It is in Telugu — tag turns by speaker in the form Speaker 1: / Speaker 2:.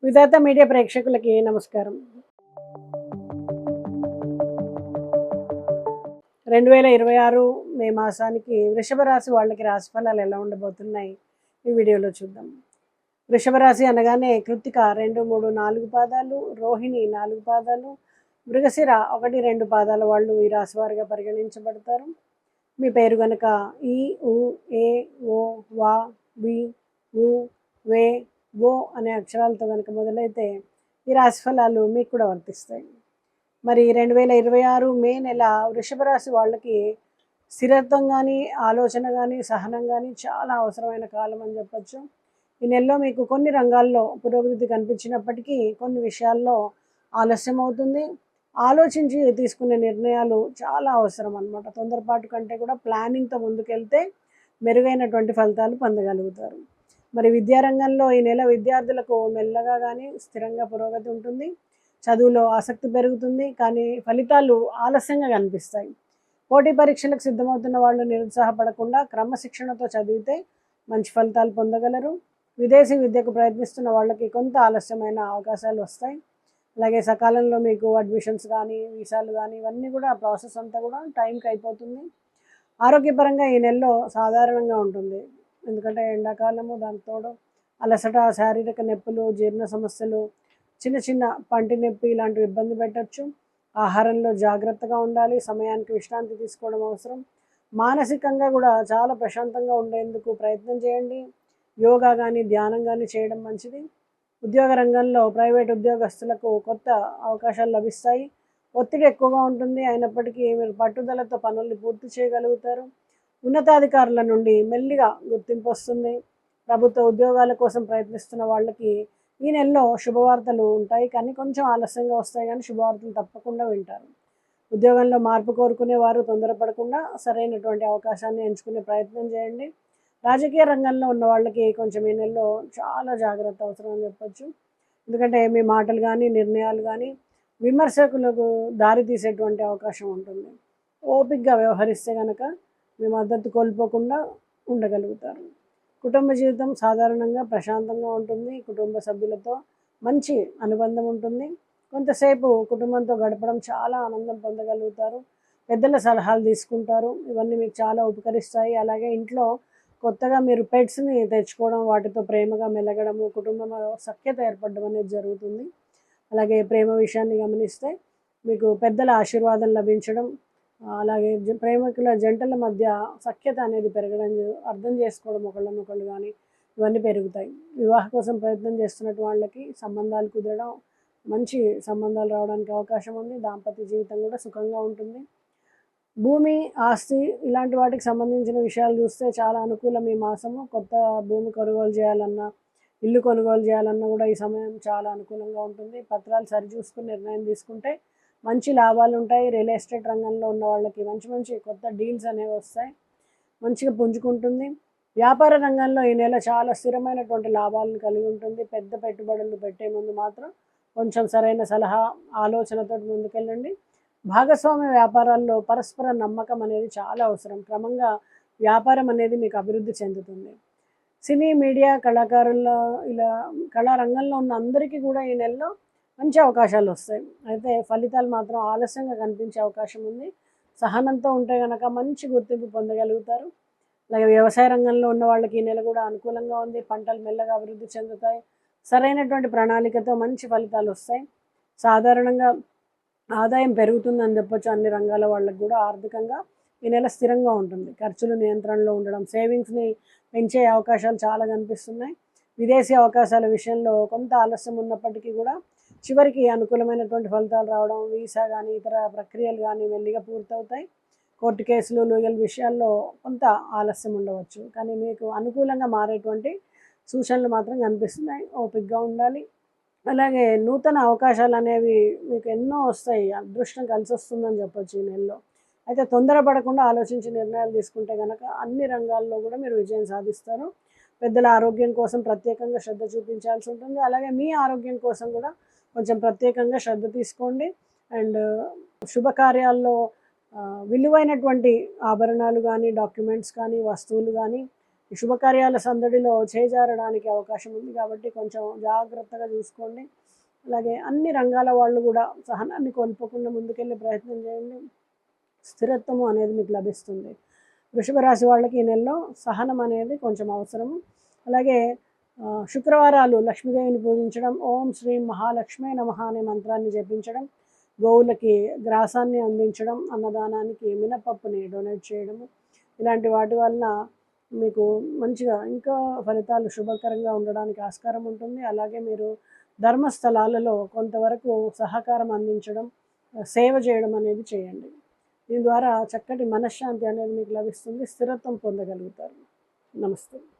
Speaker 1: విధాత మీడియా ప్రేక్షకులకి నమస్కారం. 2026 మే మాసానికి వృషభ రాశి వాళ్ళకి రాశి ఫలాలు ఎలా ఉండబోతున్నాయి ఈ వీడియోలో చూద్దాం. వృషభ రాశి అనగానే కృత్తిక 2, 3, 4 పాదాలు, రోహిణి 4 పాదాలు, మృగశిర 1, 2 పాదాల వాళ్ళు ఈ రాశి వారిగా పరిగణించబడతారు. మీ పేరు గనక ఈ, ఉ, ఏ, ఓ, వా, వి, ఉ, వే, ఓ అనే అక్షరాలతో కనుక మొదలైతే ఈ రాశి ఫలాలు మీకు కూడా వర్తిస్తాయి. మరి 2026 మే నెల వృషభ రాశి వాళ్ళకి స్థిరత్వం కానీ, ఆలోచన కానీ, సహనం కానీ చాలా అవసరమైన కాలం అని చెప్పచ్చు. ఈ నెలలో మీకు కొన్ని రంగాల్లో పురోగతి కనిపించినప్పటికీ కొన్ని విషయాల్లో ఆలస్యం అవుతుంది. ఆలోచించి తీసుకునే నిర్ణయాలు చాలా అవసరం అన్నమాట. తొందరపాటు కంటే కూడా ప్లానింగ్తో ముందుకెళ్తే మెరుగైనటువంటి ఫలితాలు పొందగలుగుతారు. మరి విద్యారంగంలో ఈ నెల విద్యార్థులకు మెల్లగా కానీ స్థిరంగా పురోగతి ఉంటుంది. చదువులో ఆసక్తి పెరుగుతుంది, కానీ ఫలితాలు ఆలస్యంగా కనిపిస్తాయి. పోటీ పరీక్షలకు సిద్ధమవుతున్న వాళ్ళు నిరుత్సాహపడకుండా క్రమశిక్షణతో చదివితే మంచి ఫలితాలు పొందగలరు. విదేశీ విద్యకు ప్రయత్నిస్తున్న వాళ్ళకి కొంత ఆలస్యమైన అవకాశాలు వస్తాయి. అలాగే సకాలంలో మీకు అడ్మిషన్స్ కానీ, వీసాలు కానీ ఇవన్నీ కూడా ప్రాసెస్ అంతా కూడా టైంకి అయిపోతుంది. ఆరోగ్యపరంగా ఈ నెలలో సాధారణంగా ఉంటుంది. ఎందుకంటే ఎండాకాలము, దానికి తోడు అలసట, శారీరక నొప్పులు, జీర్ణ సమస్యలు, చిన్న చిన్న పంటి నొప్పి ఇలాంటివి ఇబ్బంది పెట్టచ్చు. ఆహారంలో జాగ్రత్తగా ఉండాలి, సమయానికి విశ్రాంతి తీసుకోవడం అవసరం. మానసికంగా కూడా చాలా ప్రశాంతంగా ఉండేందుకు ప్రయత్నం చేయండి. యోగా కానీ, ధ్యానం కానీ చేయడం మంచిది. ఉద్యోగ రంగంలో ప్రైవేట్ ఉద్యోగస్తులకు కొత్త అవకాశాలు లభిస్తాయి. ఒత్తిడి ఎక్కువగా ఉంటుంది, అయినప్పటికీ మీరు పట్టుదలతో పనుల్ని పూర్తి చేయగలుగుతారు. ఉన్నతాధికారుల నుండి మెల్లిగా గుర్తింపు వస్తుంది. ప్రభుత్వ ఉద్యోగాల కోసం ప్రయత్నిస్తున్న వాళ్ళకి ఈ నెలలో శుభవార్తలు ఉంటాయి, కానీ కొంచెం ఆలస్యంగా వస్తాయి, కానీ శుభవార్తలు తప్పకుండా వింటారు. ఉద్యోగంలో మార్పు కోరుకునే వారు తొందరపడకుండా సరైనటువంటి అవకాశాన్ని ఎంచుకునే ప్రయత్నం చేయండి. రాజకీయ రంగంలో ఉన్న వాళ్ళకి కొంచెం ఈ నెలలో చాలా జాగ్రత్త అవసరం అని చెప్పచ్చు. ఎందుకంటే మీ మాటలు కానీ, నిర్ణయాలు కానీ విమర్శకులకు దారి తీసేటువంటి అవకాశం ఉంటుంది. ఓపికగా వ్యవహరిస్తే కనుక మీ మద్దతు కోల్పోకుండా ఉండగలుగుతారు. కుటుంబ జీవితం సాధారణంగా ప్రశాంతంగా ఉంటుంది. కుటుంబ సభ్యులతో మంచి అనుబంధం ఉంటుంది. కొంతసేపు కుటుంబంతో గడపడం చాలా ఆనందం పొందగలుగుతారు. పెద్దల సలహాలు తీసుకుంటారు, ఇవన్నీ మీకు చాలా ఉపకరిస్తాయి. అలాగే ఇంట్లో కొత్తగా మీరు పెట్స్ని తెచ్చుకోవడం, వాటితో ప్రేమగా మెలగడము, కుటుంబంలో సఖ్యత ఏర్పడడం అనేది జరుగుతుంది. అలాగే ప్రేమ విషయాన్ని గమనిస్తే మీకు పెద్దల ఆశీర్వాదం లభించడం, అలాగే ప్రేమికుల జంటల మధ్య సఖ్యత అనేది పెరగడం, అర్థం చేసుకోవడం ఒకళ్ళనొకళ్ళు కానీ ఇవన్నీ పెరుగుతాయి. వివాహ కోసం ప్రయత్నం చేస్తున్నట్టు వాళ్ళకి సంబంధాలు కుదరడం, మంచి సంబంధాలు రావడానికి అవకాశం ఉంది. దాంపత్య జీవితం కూడా సుఖంగా ఉంటుంది. భూమి, ఆస్తి ఇలాంటి వాటికి సంబంధించిన విషయాలు చూస్తే చాలా అనుకూలం ఈ మాసము. కొత్త భూమి కొనుగోలు చేయాలన్నా, ఇల్లు కొనుగోలు చేయాలన్నా కూడా ఈ సమయం చాలా అనుకూలంగా ఉంటుంది. పత్రాలు సరిచూసుకుని నిర్ణయం తీసుకుంటే మంచి లాభాలు ఉంటాయి. రియల్ ఎస్టేట్ రంగంలో ఉన్న వాళ్ళకి మంచి మంచి కొత్త డీల్స్ అనేవి వస్తాయి, మంచిగా పుంజుకుంటుంది. వ్యాపార రంగంలో ఈ నెల చాలా స్థిరమైనటువంటి లాభాలను కలిగి ఉంటుంది. పెద్ద పెట్టుబడులు పెట్టే ముందు మాత్రం కొంచెం సరైన సలహా, ఆలోచనతో ముందుకెళ్ళండి. భాగస్వామ్య వ్యాపారాల్లో పరస్పర నమ్మకం అనేది చాలా అవసరం. క్రమంగా వ్యాపారం అనేది మీకు అభివృద్ధి చెందుతుంది. సినీ, మీడియా, కళాకారుల ఇలా కళారంగంలో ఉన్న అందరికీ కూడా ఈ నెలలో మంచి అవకాశాలు వస్తాయి. అయితే ఫలితాలు మాత్రం ఆలస్యంగా కనిపించే అవకాశం ఉంది. సహనంతో ఉంటే కనుక మంచి గుర్తింపు పొందగలుగుతారు. అలాగే వ్యవసాయ రంగంలో ఉన్న వాళ్ళకి ఈ నెల కూడా అనుకూలంగా ఉంది. పంటలు మెల్లగా అభివృద్ధి చెందుతాయి. సరైనటువంటి ప్రణాళికతో మంచి ఫలితాలు వస్తాయి. సాధారణంగా ఆదాయం పెరుగుతుందని చెప్పొచ్చు. అన్ని రంగాల వాళ్ళకి కూడా ఆర్థికంగా ఈ నెల స్థిరంగా ఉంటుంది. ఖర్చులు నియంత్రణలో ఉండడం, సేవింగ్స్ని పెంచే అవకాశాలు చాలా కనిపిస్తున్నాయి. విదేశీ అవకాశాల విషయంలో కొంత ఆలస్యం ఉన్నప్పటికీ కూడా చివరికి అనుకూలమైనటువంటి ఫలితాలు రావడం, వీసా కానీ ఇతర ప్రక్రియలు కానీ మెల్లిగా పూర్తవుతాయి. కోర్టు కేసులు, లీగల్ విషయాల్లో కొంత ఆలస్యం ఉండవచ్చు, కానీ మీకు అనుకూలంగా మారేటువంటి సూచనలు మాత్రం కనిపిస్తున్నాయి. ఓపికగా ఉండాలి. అలాగే నూతన అవకాశాలు అనేవి మీకు ఎన్నో వస్తాయి. అదృష్టం కలిసి వస్తుందని చెప్పొచ్చు ఈ నెలలో. అయితే తొందరపడకుండా ఆలోచించి నిర్ణయాలు తీసుకుంటే కనుక అన్ని రంగాల్లో కూడా మీరు విజయం సాధిస్తారు. పెద్దల ఆరోగ్యం కోసం ప్రత్యేకంగా శ్రద్ధ చూపించాల్సి ఉంటుంది. అలాగే మీ ఆరోగ్యం కోసం కూడా కొంచెం ప్రత్యేకంగా శ్రద్ధ తీసుకోండి. అండ్ శుభకార్యాల్లో విలువైనటువంటి ఆభరణాలు కానీ, డాక్యుమెంట్స్ కానీ, వస్తువులు కానీ ఈ శుభకార్యాల సందడిలో చేజారడానికి అవకాశం ఉంది కాబట్టి కొంచెం జాగ్రత్తగా చూసుకోండి. అలాగే అన్ని రంగాల వాళ్ళు కూడా సహనాన్ని కోల్పోకుండా ముందుకెళ్ళే ప్రయత్నం చేయండి. స్థిరత్వము అనేది మీకు లభిస్తుంది. వృషభ రాశి వాళ్ళకి ఈ నెలలో సహనం అనేది కొంచెం అవసరం. అలాగే శుక్రవారాలు లక్ష్మీదేవిని పూజించడం, ఓం శ్రీం మహాలక్ష్మే నమః అనే మంత్రాన్ని జపించడం, గోవులకి గ్రాసాన్ని అందించడం, అన్నదానానికి మినపప్పుని డొనేట్ చేయడము, ఇలాంటి వాటి వలన మీకు మంచిగా ఇంకా ఫలితాలు శుభకరంగా ఉండడానికి ఆస్కారం ఉంటుంది. అలాగే మీరు ధర్మస్థలాలలో కొంతవరకు సహకారం అందించడం, సేవ చేయడం అనేది చేయండి. దీని ద్వారా చక్కటి మనశ్శాంతి అనేది మీకు లభిస్తుంది. స్థిరత్వం పొందగలుగుతారు. నమస్తే.